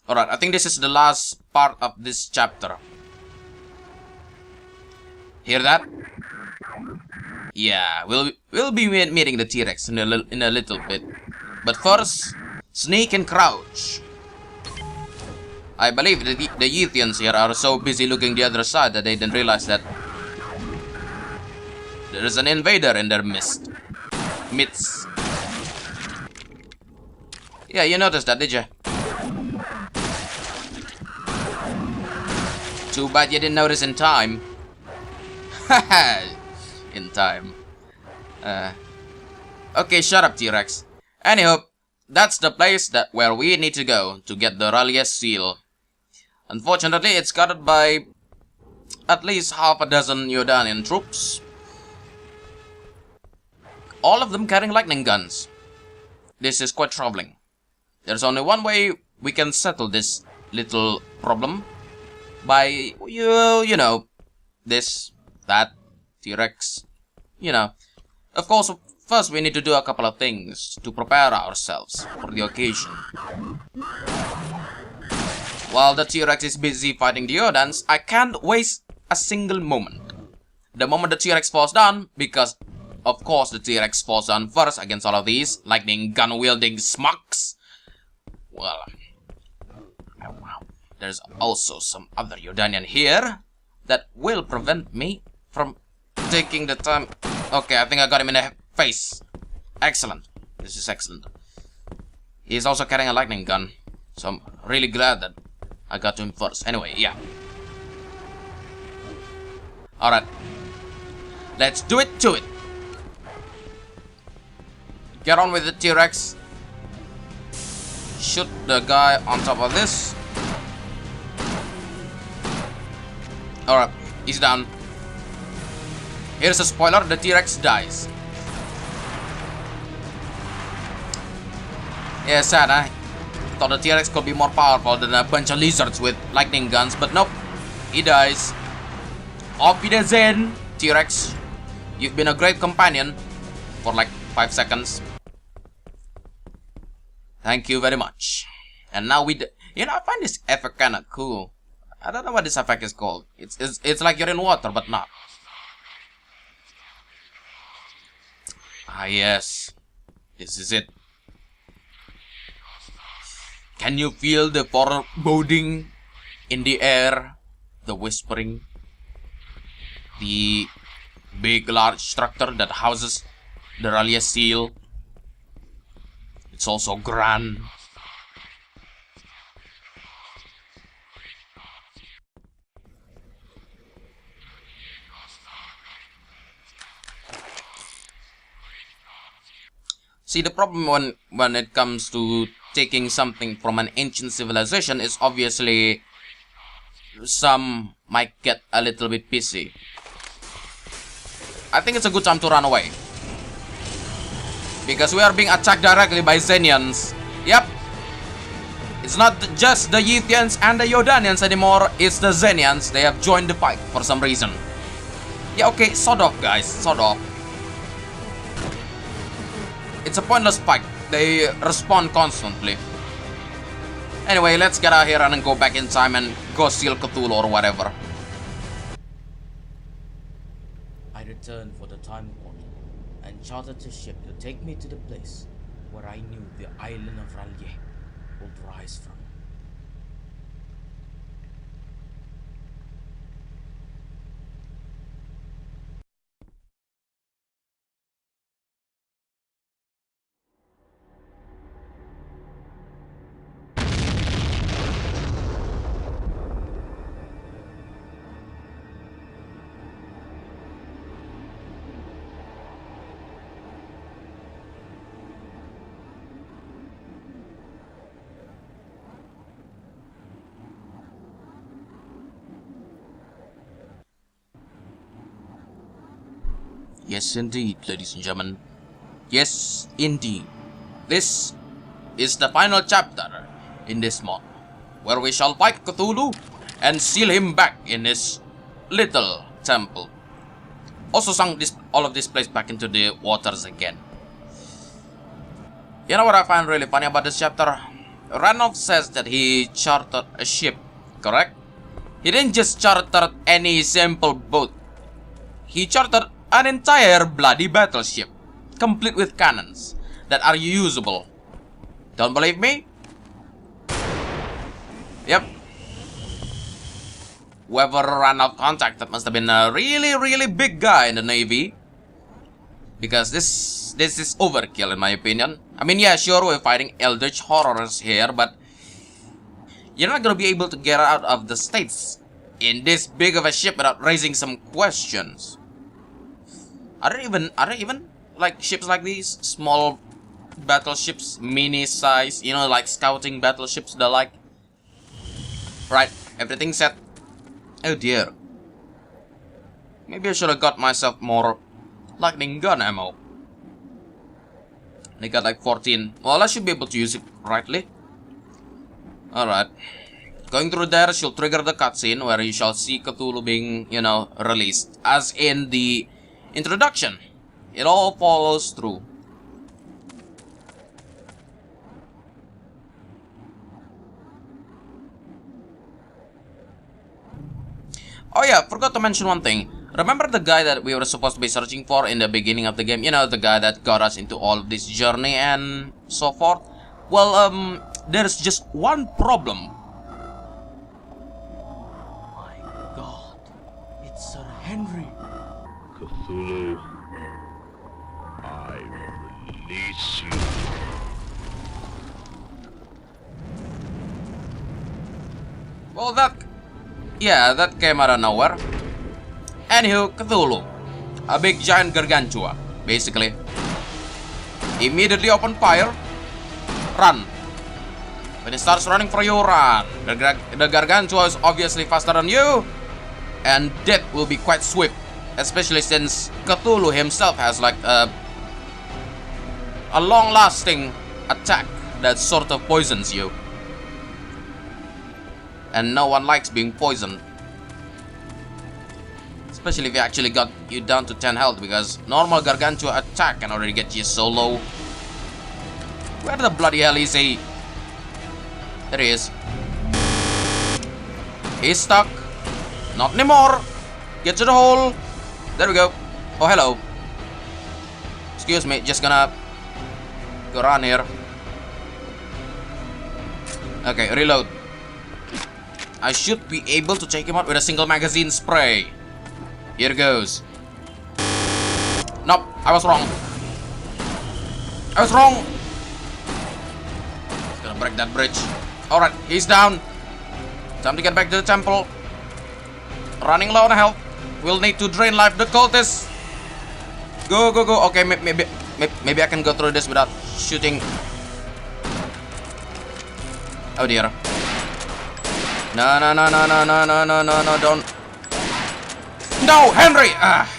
Alright, I think this is the last part of this chapter. Hear that? Yeah, we'll be meeting the T-Rex in a little bit. But first, sneak and crouch. I believe the Yethians here are so busy looking the other side that they didn't realize that there is an invader in their midst. Yeah, you noticed that, did you? Too bad you didn't notice in time. Haha, in time. Okay, shut up, T-Rex. Anywho, that's the place where we need to go to get the Rallier seal. Unfortunately, it's guarded by at least half a dozen Yordanian troops. All of them carrying lightning guns. This is quite troubling. There's only one way we can settle this little problem. By, you know, this, that, T-Rex, you know. Of course, first we need to do a couple of things to prepare ourselves for the occasion. While the T-Rex is busy fighting the Yordans, I can't waste a single moment. The moment the T-Rex falls down, because of course the T-Rex falls down first against all of these lightning gun-wielding smucks. Well, there's also some other Yordanian here that will prevent me from taking the time. Okay, I think I got him in the face. Excellent. This is excellent. He's also carrying a lightning gun, so I'm really glad that I got to him first. Anyway, yeah. Alright. Let's do it to it. Get on with the T-Rex. Shoot the guy on top of this. Alright, he's down. Here's a spoiler, the T-Rex dies. Yeah, sad, huh? Thought the T-Rex could be more powerful than a bunch of lizards with lightning guns, but nope. He dies. Auf Wiedersehen, T-Rex. You've been a great companion for like 5 seconds. Thank you very much. And now you know, I find this effect kind of cool. I don't know what this effect is called. It's like you're in water, but not. Ah, yes. This is it. Can you feel the foreboding in the air? The whispering? The big, large structure that houses the Rallier seal. It's also grand. See, the problem when it comes to taking something from an ancient civilization is obviously some might get a little bit pissy. I think it's a good time to run away. Because we are being attacked directly by Xenians. Yep. It's not just the Yethians and the Yordanians anymore, it's the Xenians. They have joined the fight for some reason. Yeah, okay, sort of, guys, sort of. It's a pointless fight. They respawn constantly. Anyway, let's get out here and go back in time and go steal Cthulhu or whatever. I returned for the time portal and chartered a ship to take me to the place where I knew the island of Rallier would rise from. Yes, indeed, ladies and gentlemen. Yes, indeed. This is the final chapter in this mod, where we shall fight Cthulhu and seal him back in his little temple. Also sunk all of this place back into the waters again. You know what I find really funny about this chapter? Ranulph says that he chartered a ship, correct? He didn't just charter any simple boat. He chartered an entire bloody battleship, complete with cannons that are usable. Don't believe me? Yep. Whoever Ranulph contacted must have been a really big guy in the Navy. Because this is overkill in my opinion. I mean, yeah, sure, we're fighting eldritch horrors here, but you're not gonna be able to get out of the States in this big of a ship without raising some questions. Are there even like ships like these? Small battleships, mini size, you know, like scouting battleships, the like. Right, everything set. Oh dear. Maybe I should have got myself more lightning gun ammo. They got like 14. Well, I should be able to use it rightly. Alright. Going through there, she'll trigger the cutscene where you shall see Cthulhu being, you know, released. As in the introduction. It all follows through. Oh yeah, forgot to mention one thing. Remember the guy that we were supposed to be searching for in the beginning of the game? You know, the guy that got us into all of this journey and so forth? Well, there's just one problem. My God, it's Sir Henry. Cthulhu, I release you. Well, yeah, that came out of nowhere. Anywho, Cthulhu. A big giant gargantua, basically. Immediately open fire. Run. When it starts running for you, run. The gargantua is obviously faster than you. And death will be quite swift. Especially since Cthulhu himself has like a long-lasting attack that sort of poisons you. And no one likes being poisoned. Especially if you actually got you down to 10 health, because normal gargantua attack can already get you so low. Where the bloody hell is he? There he is. He's stuck. Not anymore. Get to the hole. There we go. Oh, hello. Excuse me, just gonna go around here. Okay, reload. I should be able to take him out with a single magazine spray. Here goes. Nope, I was wrong. I was wrong. Just gonna break that bridge. Alright, he's down. Time to get back to the temple. Running low on health. We'll need to drain life the cultists. Go, go, go. Okay, maybe I can go through this without shooting. Oh dear. No, no, no, no, no, no, no, no, no, no, don't. No, Henry! Ah.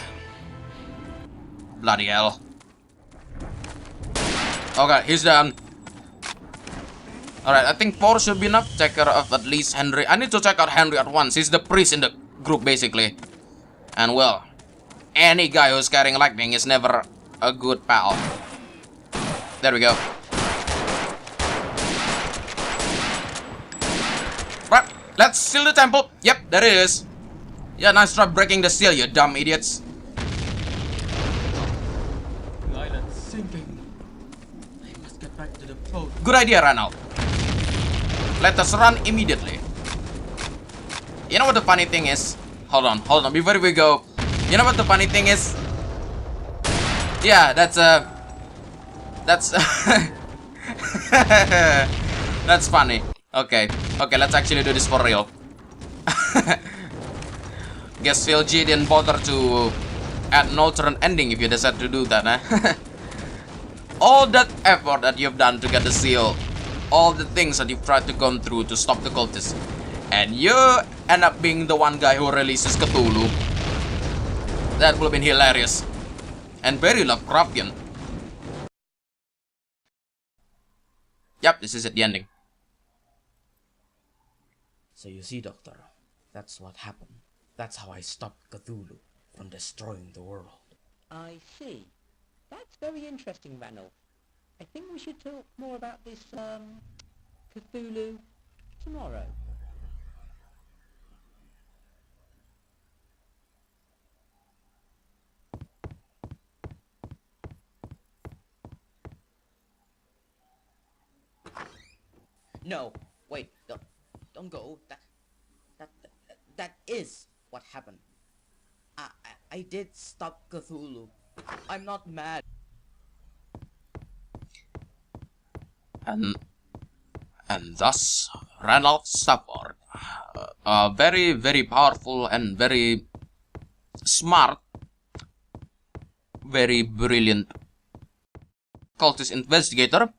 Bloody hell. Okay, he's done. Alright, I think 4 should be enough to take care of at least Henry. I need to check out Henry at once. He's the priest in the group, basically. And well, any guy who's carrying lightning is never a good pal. There we go. Right, let's seal the temple. Yep, there it is. Yeah, nice try breaking the seal, you dumb idiots. The island's sinking. I must get back to the boat. Good idea, Ranulph. Let us run immediately. You know what the funny thing is? Hold on, before we go. You know what the funny thing is? Yeah, that's that's funny. Okay, let's actually do this for real. Guess Phil G didn't bother to add an alternate ending if you decide to do that, eh? All that effort that you've done to get the seal, all the things that you've tried to go through to stop the cultists, and you end up being the one guy who releases Cthulhu. That would have been hilarious. And very Lovecraftian. Yep, this is at the ending. So you see, Doctor, that's what happened. That's how I stopped Cthulhu from destroying the world. I see. That's very interesting, Ranulph. I think we should talk more about this, Cthulhu, tomorrow. No, wait, don't go. That is what happened. I did stop Cthulhu. I'm not mad. And thus Randolph Stafford, a very, very powerful and very smart, very brilliant cultist investigator,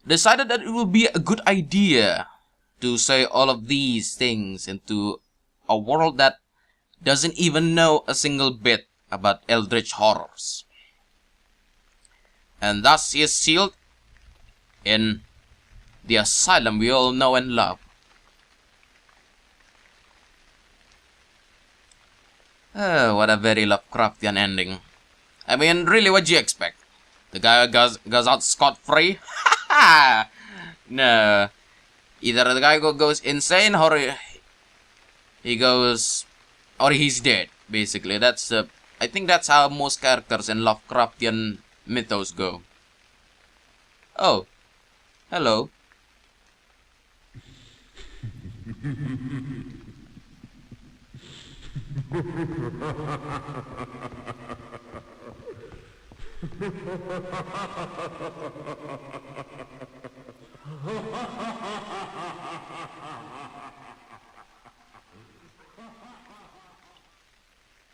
decided that it would be a good idea to say all of these things into a world that doesn't even know a single bit about eldritch horrors. And thus he is sealed in the asylum we all know and love. Oh, what a very Lovecraftian ending. I mean, really, what do you expect? The guy goes out scot-free? No. Either the guy goes insane or he goes... or he's dead, basically. That's I think that's how most characters in Lovecraftian mythos go. Oh. Hello.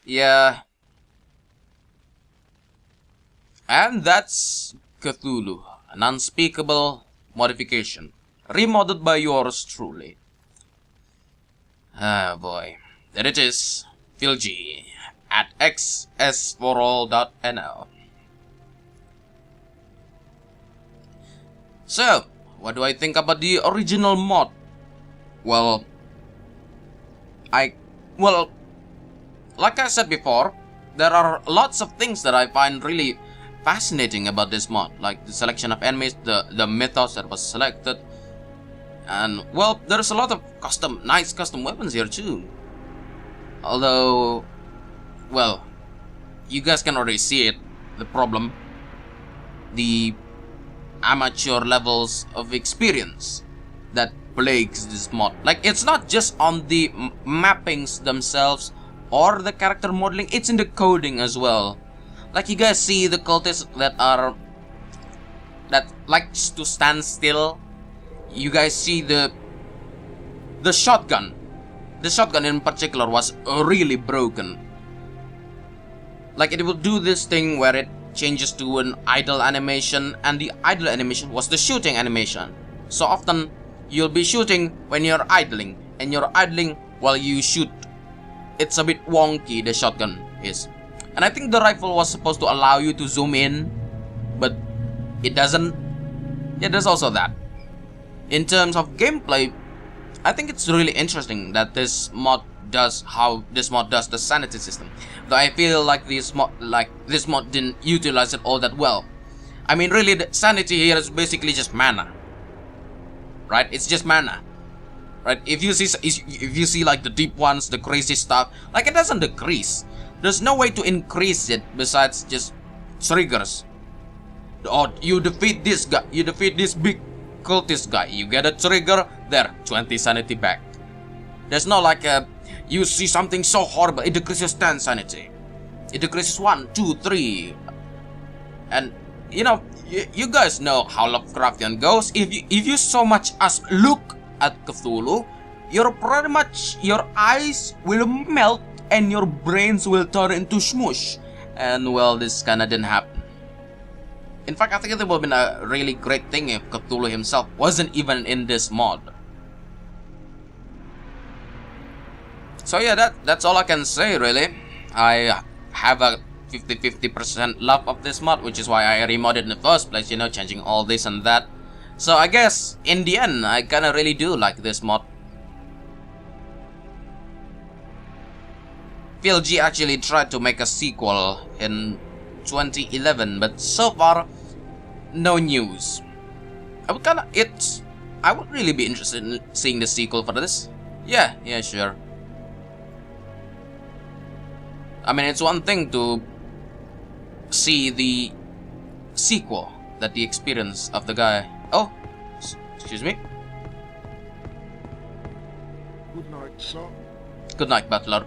Yeah. And that's Cthulhu, an unspeakable modification, remodded by yours truly. Ah boy, there it is, Phil G at xsforall.nl. So, what do I think about the original mod? Well, like I said before, there are lots of things that I find really fascinating about this mod, like the selection of enemies, the mythos that was selected, and well, there's a lot of nice custom weapons here too. Although, well, you guys can already see it, the problem, the amateur levels of experience that plagues this mod. Like, it's not just on the mappings themselves or the character modeling, it's in the coding as well. Like, you guys see the cultists that likes to stand still. You guys see the shotgun. The shotgun in particular was really broken. Like, it will do this thing where it changes to an idle animation, and the idle animation was the shooting animation. So often you'll be shooting when you're idling, and you're idling while you shoot. It's a bit wonky, the shotgun is. And I think the rifle was supposed to allow you to zoom in, but it doesn't. Yeah, there's also that. In terms of gameplay, I think it's really interesting that this mod does the sanity system. Though I feel like this mod didn't utilize it all that well. I mean, really, the sanity here is basically just mana, right? It's just mana, right? If you see like the deep ones, the crazy stuff, like, it doesn't decrease. There's no way to increase it besides just triggers. Or you defeat this guy, you defeat this big cultist guy, you get a trigger, there, 20 sanity back. There's no like you see something so horrible, it decreases 10 sanity. It decreases 1, 2, 3. And you know, you guys know how Lovecraftian goes. If you so much as look at Cthulhu, your eyes will melt and your brains will turn into smush. And well, this kinda didn't happen. In fact, I think it would have been a really great thing if Cthulhu himself wasn't even in this mod. So yeah, that's all I can say really. I have a 50-50% love of this mod, which is why I remodded in the first place, you know, changing all this and that. So I guess, in the end, I kinda really do like this mod. Phil G actually tried to make a sequel in 2011, but so far, no news. I would really be interested in seeing the sequel for this. Yeah, sure. I mean, it's one thing to see the sequel, that the experience of the guy. Oh, excuse me. Good night, sir. Good night, butler.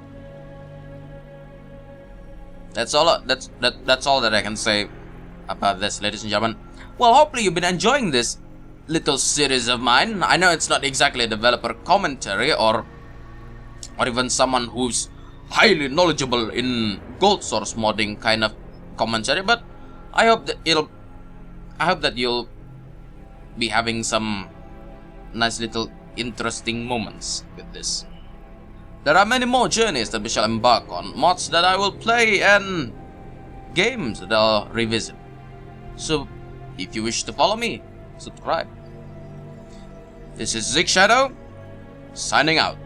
That's all. That's all that I can say about this, ladies and gentlemen. Well, hopefully you've been enjoying this little series of mine. I know it's not exactly a developer commentary or even someone who's highly knowledgeable in gold source modding kind of commentary, but I hope that you'll be having some nice little interesting moments with this. There are many more journeys that we shall embark on, mods that I will play and games that I'll revisit. So if you wish to follow me, subscribe. This is Zig Shadow, signing out.